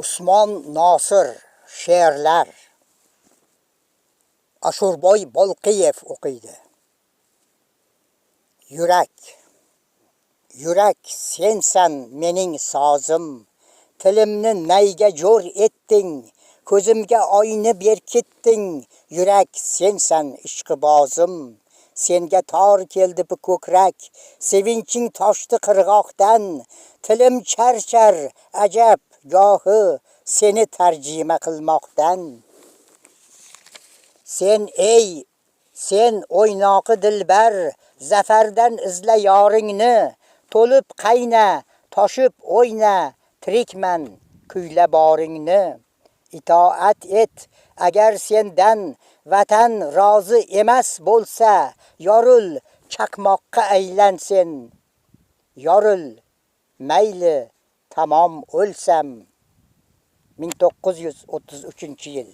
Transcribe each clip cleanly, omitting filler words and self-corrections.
Usmon Nosir she'rlar Ashurboy Bolqiyev o'qiydi. Yurak sensan mening sozim, tilimni nayga jo'r etding, ko'zimga oyni berkitding. Yurak sensan ishqibozim, senga tor keldi bu ko'krak, sevinching toshdi qirg'oqdan. Tilim charchar ajab gohi seni tarjima qilmoqdan. Sen o'ynoqi dilbar, zafardan izla yoringni, to'lib qayna, toshib o'yna, tirikman kuyla boringni. Itoat et agar sendan vatan rozi emas bo'lsa, yorul chaqmoqqa aylansin. Yorul mayli tamom o'lsam. 1933-yil.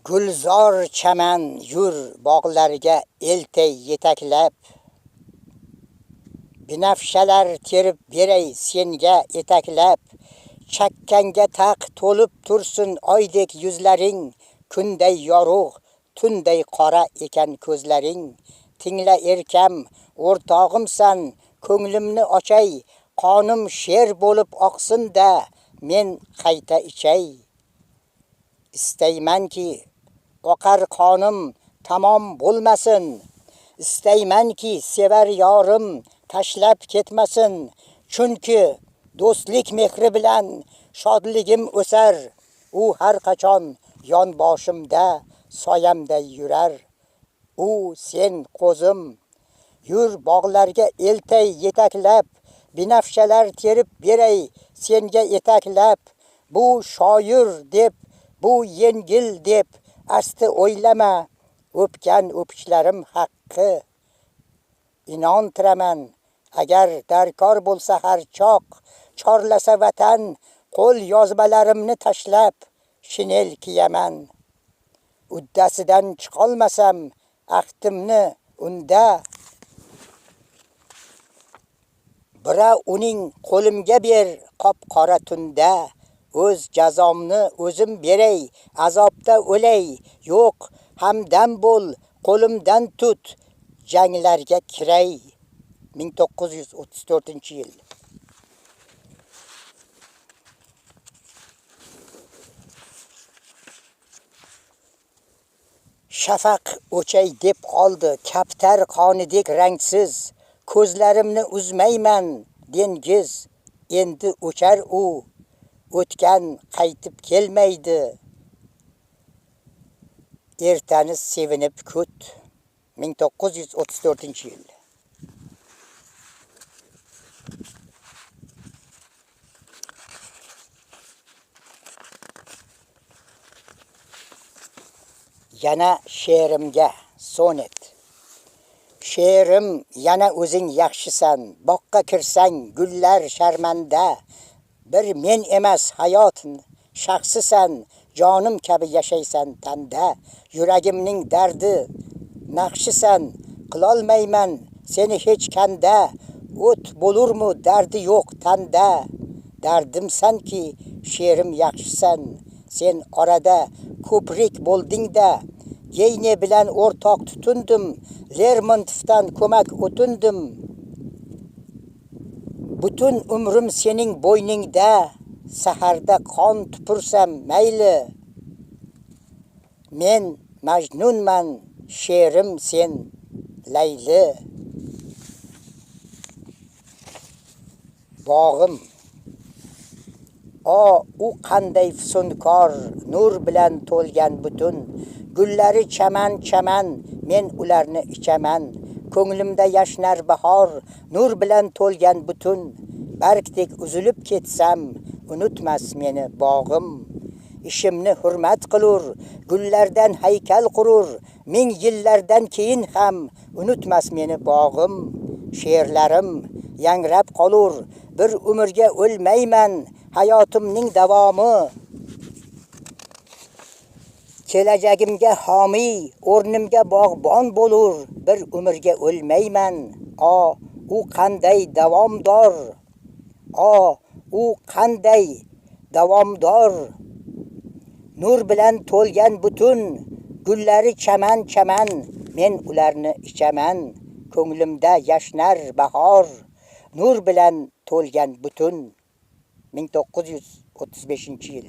Gulzor chaman yur bog'larga eltay yetaklab, binafshalar terib beray senga etaklab. Chakkanga taq to'lib tursin oydek yuzlaring, kunday yorug', tunday qora ekan ko'zlaring. Tingla erkam, o'rtog'imsan, ko'nglimni ochay, qonim sher bo'lib oqsin-da, men qayta ichay. Istaymanki oqar qonim tamom bo'lmasin, istaymanki sevar yorim tashlab ketmasin. Chunki do'stlik mehri bilan shodligim o'sar, u har qachon yon boshimda soyamday yurar. U sen qo'zim, yur bog'larga eltay yetaklab, binafshalar terib beray senga etaklab. Bu shoir deb, bu yengil deb asti o'ylama, o'pgan o'pishlarim haqqi. Inontiraman agar darkor bo'lsa har choq, chorlasa vatan, qo'l yozmalarimni tashlab shinel kiyaman. Uddasidan chiqolmasam ahdimni unda, bira uning qo'limga ber qop-qora tunda. O'z jazomni o'zim beray, azobda o'lay. Yo'q, hamdam bo'l, qo'limdan tut, janglarga kiray. 1934-yil. Shafaq o'chay deb qoldi, kaptar qonidek rangsiz. Ko'zlarimni uzmayman dengiz, endi o'char u. O'tgan qaytib kelmaydi, ertani sevinib kut. 1934-yil. Yana she'rimga sonet. She'rim yana o'zing yaxshisan, boqqa kirsang gullar sharmanda. Bir men emas hayot shaxsisan, jonim kabi yashaysan tanda. Yuragimning dardi naqshisan, qilolmayman seni hech kanda. O't bo'lurmi dardi yo'q tanda. Dardimsanki she'rim yaxshisan, sen orada ko'prik bo'lding-da. Geyne bilan o'rtoq tutundim, Lermontovdan ko'mak o'tindim. Butun umrim sening bo'yningda, saharda qon tupursam mayli. Men Majnunman, she'rim sen Layli. Bog'im u qanday fusunkor, nur bilan to'lgan butun. Gullari chaman, men ularni ichaman. Ko'nglimda yashnar bahor, nur bilan to'lgan butun. Bargdek uzilib ketsam, unutmas meni bog'im. ishimni hurmat qilur, gullardan haykal qurur, ming yillardan keyin ham unutmas meni bog'im, she'rlarim yangrab qolur, bir umrga o'lmayman, hayotimning davomi. Kelajagimga homiy, o'rnimga bog'bon bo'lur, bir umrga o'lmayman. U qanday davomdor, u qanday davomdor. Nur bilan to'lgan butun, gullari chaman-chaman, men ularni ichaman. Ko'nglimda yashnar bahor, nur bilan to'lgan butun. 1935-yil.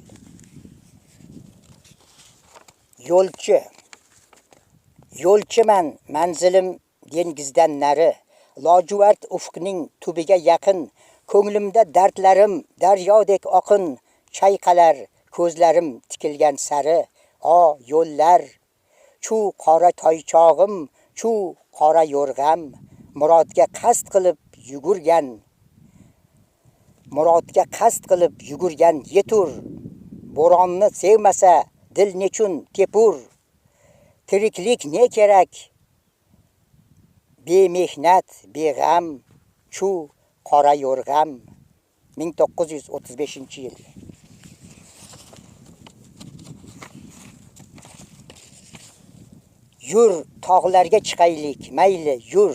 Yo'lchiman, manzilim dengizdan nari, lojuvard ufqning tubiga yaqin, ko'nglimda dardlarim daryodek oqin, chayqalar ko'zlarim tikilgan sari. Yo'llar, chu qora toychog'im, chu qora yo'rg'am, murodga qasd qilib yugurgan yetur. Bo'ronni sevmasa dil nechun tepur? Tiriklik ne kerak? Bemehnat, beg'am, chu qora yo'rg'am. 1935-yil. Yur, tog'larga chiqaylik, mayli yur,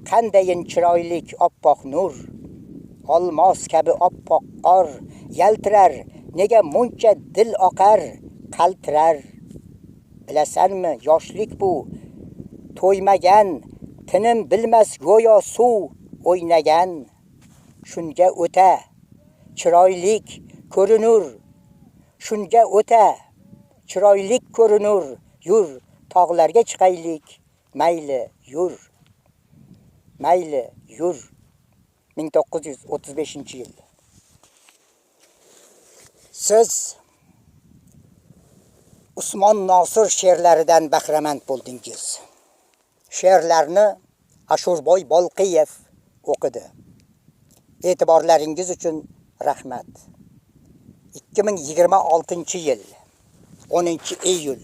qandayin chiroylik oppoq nur. Olmos kabi oppoq qor yaltirar, nega muncha dil oqar, qaltirar. Bilasanmi, yoshlik bu, to'ymagan, tinim bilmas go'yo suv o'ynagan. Shunga o'ta chiroylik ko'rinur, yur, tog'larga chiqaylik, mayli yur. 1935-yil. Siz Usmon Nosir she'rlaridan bahramand bo'ldingiz. She'rlarni Ashurboy Bolqiyev o'qidi. E'tiborlaringiz uchun rahmat. 2026-yil 10-iyul